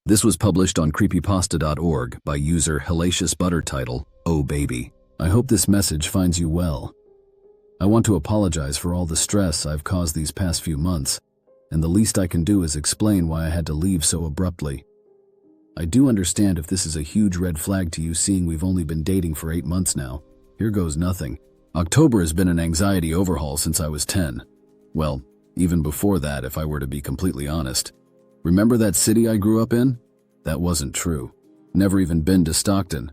This was published on creepypasta.org by user Hellacious Butter. Title, Oh Baby. I hope this message finds you well. I want to apologize for all the stress I've caused these past few months, and the least I can do is explain why I had to leave so abruptly. I do understand if this is a huge red flag to you, seeing we've only been dating for 8 months now. Here goes nothing. October has been an anxiety overhaul since I was 10. Well, even before that, if I were to be completely honest. Remember that city I grew up in? That wasn't true. Never even been to Stockton.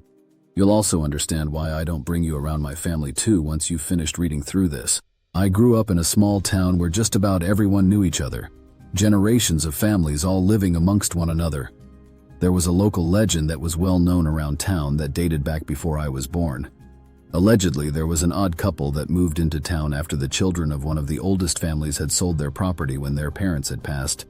You'll also understand why I don't bring you around my family too once you've finished reading through this. I grew up in a small town where just about everyone knew each other. Generations of families all living amongst one another. There was a local legend that was well known around town that dated back before I was born. Allegedly, there was an odd couple that moved into town after the children of one of the oldest families had sold their property when their parents had passed.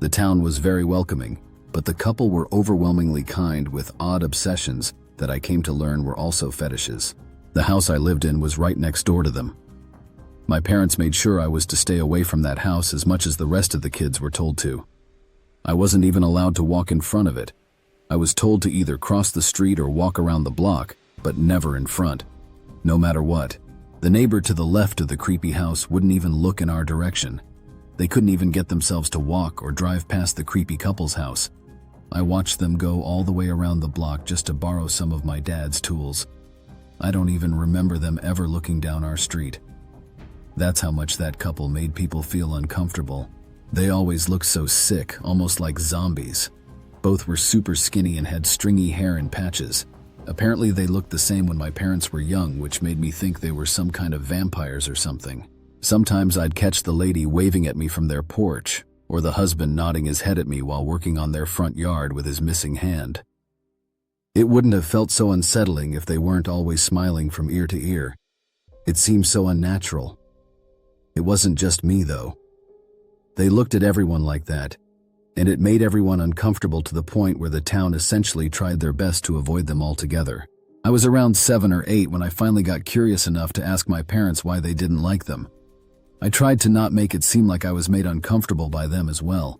The town was very welcoming, but the couple were overwhelmingly kind with odd obsessions that I came to learn were also fetishes. The house I lived in was right next door to them. My parents made sure I was to stay away from that house as much as the rest of the kids were told to. I wasn't even allowed to walk in front of it. I was told to either cross the street or walk around the block, but never in front. No matter what, the neighbor to the left of the creepy house wouldn't even look in our direction. They couldn't even get themselves to walk or drive past the creepy couple's house. I watched them go all the way around the block just to borrow some of my dad's tools. I don't even remember them ever looking down our street. That's how much that couple made people feel uncomfortable. They always looked so sick, almost like zombies. Both were super skinny and had stringy hair in patches. Apparently they looked the same when my parents were young, which made me think they were some kind of vampires or something. Sometimes I'd catch the lady waving at me from their porch, or the husband nodding his head at me while working on their front yard with his missing hand. It wouldn't have felt so unsettling if they weren't always smiling from ear to ear. It seemed so unnatural. It wasn't just me, though. They looked at everyone like that, and it made everyone uncomfortable to the point where the town essentially tried their best to avoid them altogether. I was around 7 or 8 when I finally got curious enough to ask my parents why they didn't like them. I tried to not make it seem like I was made uncomfortable by them as well,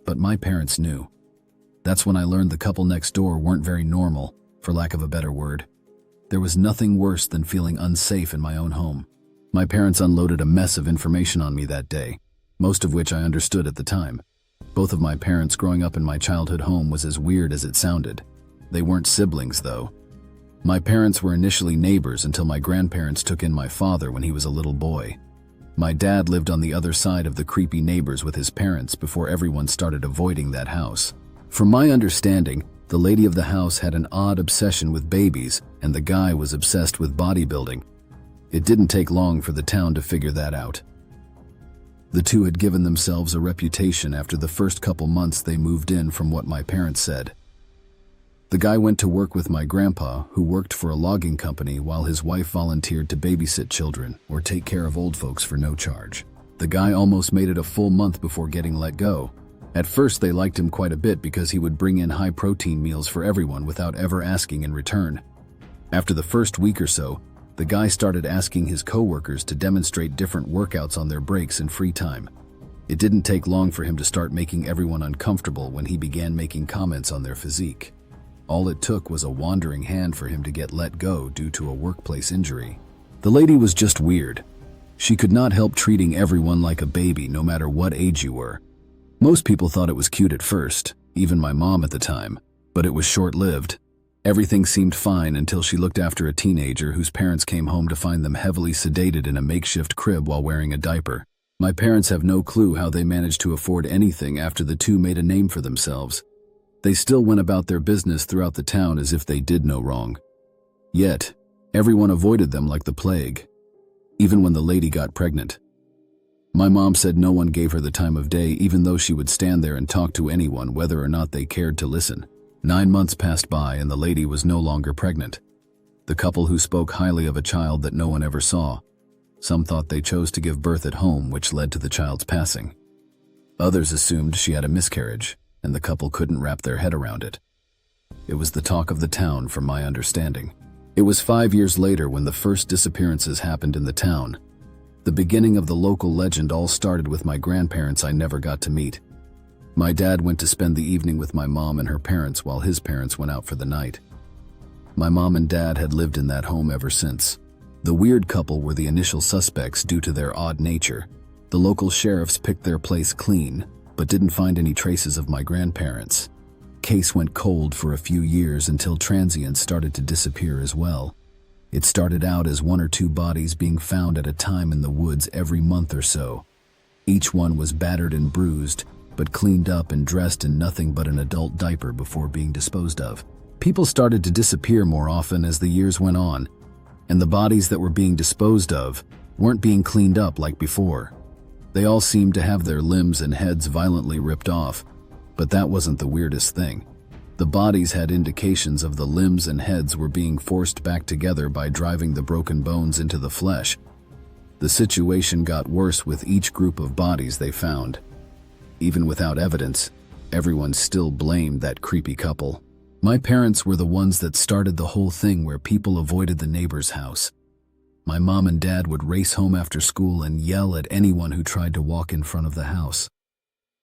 but my parents knew. That's when I learned the couple next door weren't very normal, for lack of a better word. There was nothing worse than feeling unsafe in my own home. My parents unloaded a mess of information on me that day, most of which I understood at the time. Both of my parents growing up in my childhood home was as weird as it sounded. They weren't siblings, though. My parents were initially neighbors until my grandparents took in my father when he was a little boy. My dad lived on the other side of the creepy neighbors with his parents before everyone started avoiding that house. From my understanding, the lady of the house had an odd obsession with babies, and the guy was obsessed with bodybuilding. It didn't take long for the town to figure that out. The two had given themselves a reputation after the first couple months they moved in, from what my parents said. The guy went to work with my grandpa, who worked for a logging company, while his wife volunteered to babysit children or take care of old folks for no charge. The guy almost made it a full month before getting let go. At first they liked him quite a bit because he would bring in high-protein meals for everyone without ever asking in return. After the first week or so, the guy started asking his coworkers to demonstrate different workouts on their breaks and free time. It didn't take long for him to start making everyone uncomfortable when he began making comments on their physique. All it took was a wandering hand for him to get let go due to a workplace injury. The lady was just weird. She could not help treating everyone like a baby, no matter what age you were. Most people thought it was cute at first, even my mom at the time, but it was short-lived. Everything seemed fine until she looked after a teenager whose parents came home to find them heavily sedated in a makeshift crib while wearing a diaper. My parents have no clue how they managed to afford anything after the two made a name for themselves. They still went about their business throughout the town as if they did no wrong. Yet, everyone avoided them like the plague, even when the lady got pregnant. My mom said no one gave her the time of day, even though she would stand there and talk to anyone whether or not they cared to listen. 9 months passed by and the lady was no longer pregnant. The couple who spoke highly of a child that no one ever saw. Some thought they chose to give birth at home, which led to the child's passing. Others assumed she had a miscarriage, and the couple couldn't wrap their head around it. It was the talk of the town, from my understanding. It was 5 years later when the first disappearances happened in the town. The beginning of the local legend all started with my grandparents I never got to meet. My dad went to spend the evening with my mom and her parents while his parents went out for the night. My mom and dad had lived in that home ever since. The weird couple were the initial suspects due to their odd nature. The local sheriffs picked their place clean, but didn't find any traces of my grandparents. Case went cold for a few years until transients started to disappear as well. It started out as 1 or 2 bodies being found at a time in the woods every month or so. Each one was battered and bruised, but cleaned up and dressed in nothing but an adult diaper before being disposed of. People started to disappear more often as the years went on, and the bodies that were being disposed of weren't being cleaned up like before. They all seemed to have their limbs and heads violently ripped off, but that wasn't the weirdest thing. The bodies had indications of the limbs and heads were being forced back together by driving the broken bones into the flesh. The situation got worse with each group of bodies they found. Even without evidence, everyone still blamed that creepy couple. My parents were the ones that started the whole thing where people avoided the neighbor's house. My mom and dad would race home after school and yell at anyone who tried to walk in front of the house.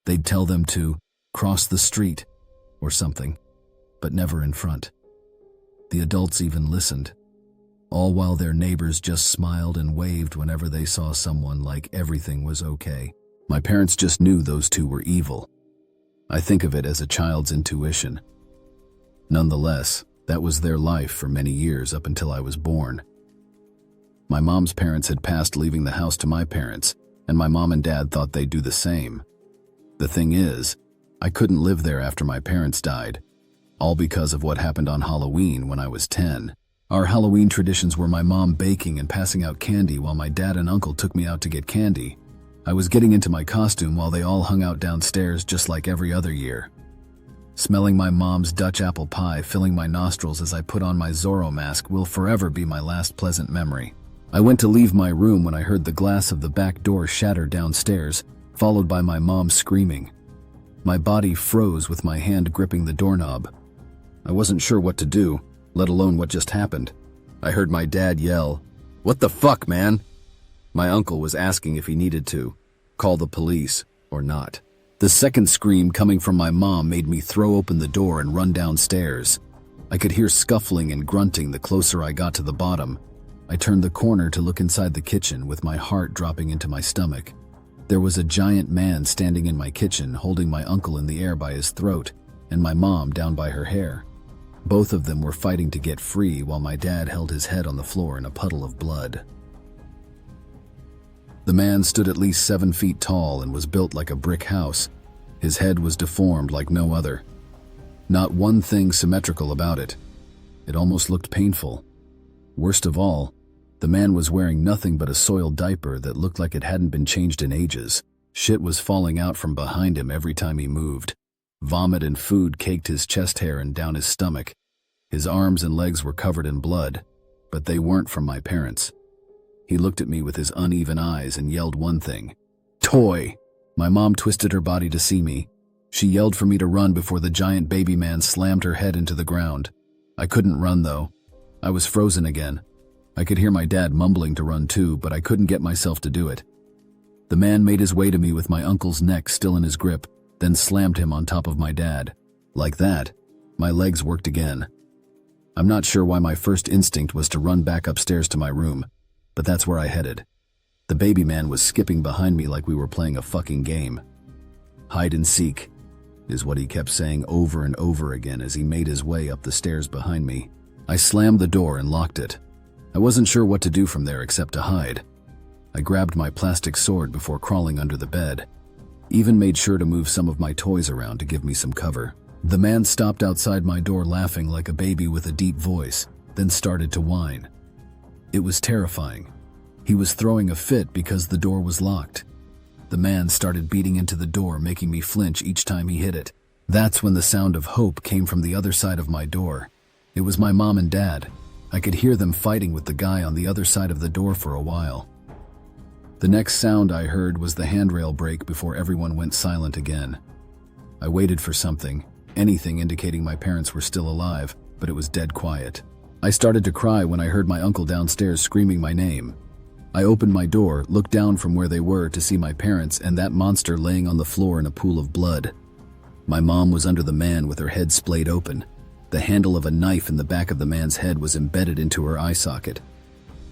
They'd tell them to cross the street or something, but never in front. The adults even listened, all while their neighbors just smiled and waved whenever they saw someone like everything was okay. My parents just knew those two were evil. I think of it as a child's intuition. Nonetheless, that was their life for many years up until I was born. My mom's parents had passed leaving the house to my parents, and my mom and dad thought they'd do the same. The thing is, I couldn't live there after my parents died, all because of what happened on Halloween when I was 10. Our Halloween traditions were my mom baking and passing out candy while my dad and uncle took me out to get candy. I was getting into my costume while they all hung out downstairs just like every other year. Smelling my mom's Dutch apple pie filling my nostrils as I put on my Zorro mask will forever be my last pleasant memory. I went to leave my room when I heard the glass of the back door shatter downstairs, followed by my mom screaming. My body froze with my hand gripping the doorknob. I wasn't sure what to do, let alone what just happened. I heard my dad yell, "What the fuck, man?" My uncle was asking if he needed to call the police or not. The second scream coming from my mom made me throw open the door and run downstairs. I could hear scuffling and grunting the closer I got to the bottom. I turned the corner to look inside the kitchen with my heart dropping into my stomach. There was a giant man standing in my kitchen holding my uncle in the air by his throat and my mom down by her hair. Both of them were fighting to get free while my dad held his head on the floor in a puddle of blood. The man stood at least 7 feet tall and was built like a brick house. His head was deformed like no other. Not one thing symmetrical about it. It almost looked painful. Worst of all, the man was wearing nothing but a soiled diaper that looked like it hadn't been changed in ages. Shit was falling out from behind him every time he moved. Vomit and food caked his chest hair and down his stomach. His arms and legs were covered in blood, but they weren't from my parents. He looked at me with his uneven eyes and yelled one thing. "Toy!" My mom twisted her body to see me. She yelled for me to run before the giant baby man slammed her head into the ground. I couldn't run though. I was frozen again. I could hear my dad mumbling to run too, but I couldn't get myself to do it. The man made his way to me with my uncle's neck still in his grip, then slammed him on top of my dad. Like that, my legs worked again. I'm not sure why my first instinct was to run back upstairs to my room, but that's where I headed. The baby man was skipping behind me like we were playing a fucking game. "Hide and seek," is what he kept saying over and over again as he made his way up the stairs behind me. I slammed the door and locked it. I wasn't sure what to do from there except to hide. I grabbed my plastic sword before crawling under the bed. Even made sure to move some of my toys around to give me some cover. The man stopped outside my door laughing like a baby with a deep voice, then started to whine. It was terrifying. He was throwing a fit because the door was locked. The man started beating into the door, making me flinch each time he hit it. That's when the sound of hope came from the other side of my door. It was my mom and dad. I could hear them fighting with the guy on the other side of the door for a while. The next sound I heard was the handrail break before everyone went silent again. I waited for something, anything indicating my parents were still alive, but it was dead quiet. I started to cry when I heard my uncle downstairs screaming my name. I opened my door, looked down from where they were to see my parents and that monster laying on the floor in a pool of blood. My mom was under the man with her head splayed open. The handle of a knife in the back of the man's head was embedded into her eye socket.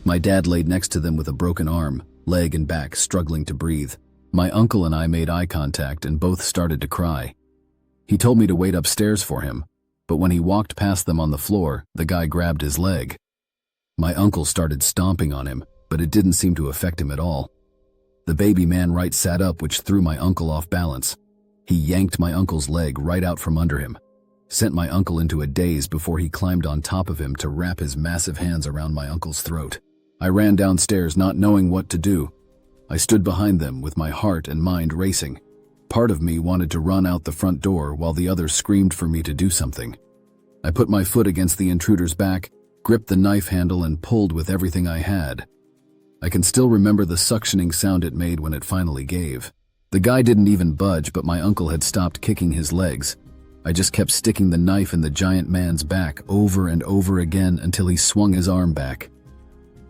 My dad laid next to them with a broken arm, leg and back, struggling to breathe. My uncle and I made eye contact and both started to cry. He told me to wait upstairs for him, but when he walked past them on the floor, the guy grabbed his leg. My uncle started stomping on him, but it didn't seem to affect him at all. The baby man right sat up, which threw my uncle off balance. He yanked my uncle's leg right out from under him, sent my uncle into a daze before he climbed on top of him to wrap his massive hands around my uncle's throat. I ran downstairs not knowing what to do. I stood behind them with my heart and mind racing. Part of me wanted to run out the front door while the others screamed for me to do something. I put my foot against the intruder's back, gripped the knife handle and pulled with everything I had. I can still remember the suctioning sound it made when it finally gave. The guy didn't even budge, but my uncle had stopped kicking his legs. I just kept sticking the knife in the giant man's back over and over again until he swung his arm back.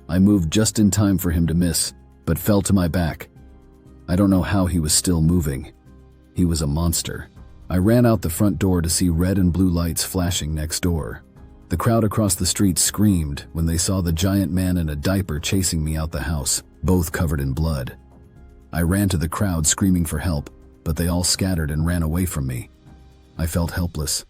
I moved just in time for him to miss, but fell to my back. I don't know how he was still moving. He was a monster. I ran out the front door to see red and blue lights flashing next door. The crowd across the street screamed when they saw the giant man in a diaper chasing me out the house, both covered in blood. I ran to the crowd screaming for help, but they all scattered and ran away from me. I felt helpless.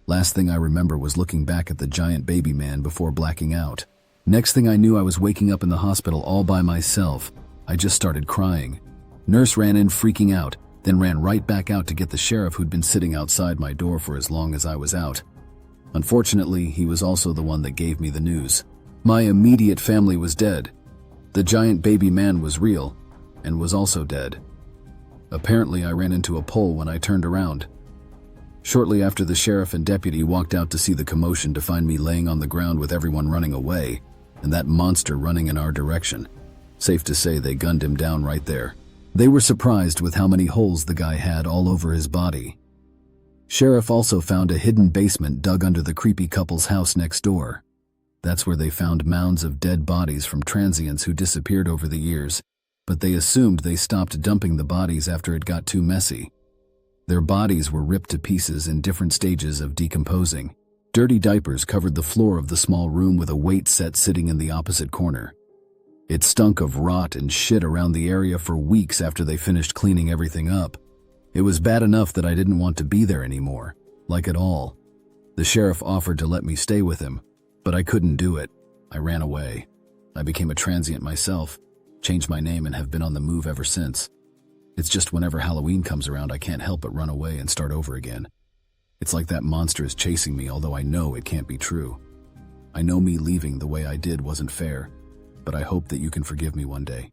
Last thing I remember was looking back at the giant baby man before blacking out. Next thing I knew, I was waking up in the hospital all by myself. I just started crying. Nurse ran in freaking out, then ran right back out to get the sheriff who'd been sitting outside my door for as long as I was out. Unfortunately, he was also the one that gave me the news. My immediate family was dead. The giant baby man was real, and was also dead. Apparently, I ran into a pole when I turned around. Shortly after, the sheriff and deputy walked out to see the commotion to find me laying on the ground with everyone running away, and that monster running in our direction. Safe to say they gunned him down right there. They were surprised with how many holes the guy had all over his body. Sheriff also found a hidden basement dug under the creepy couple's house next door. That's where they found mounds of dead bodies from transients who disappeared over the years, but they assumed they stopped dumping the bodies after it got too messy. Their bodies were ripped to pieces in different stages of decomposing. Dirty diapers covered the floor of the small room with a weight set sitting in the opposite corner. It stunk of rot and shit around the area for weeks after they finished cleaning everything up. It was bad enough that I didn't want to be there anymore, like at all. The sheriff offered to let me stay with him, but I couldn't do it. I ran away. I became a transient myself, changed my name, and have been on the move ever since. It's just whenever Halloween comes around, I can't help but run away and start over again. It's like that monster is chasing me, although I know it can't be true. I know me leaving the way I did wasn't fair, but I hope that you can forgive me one day.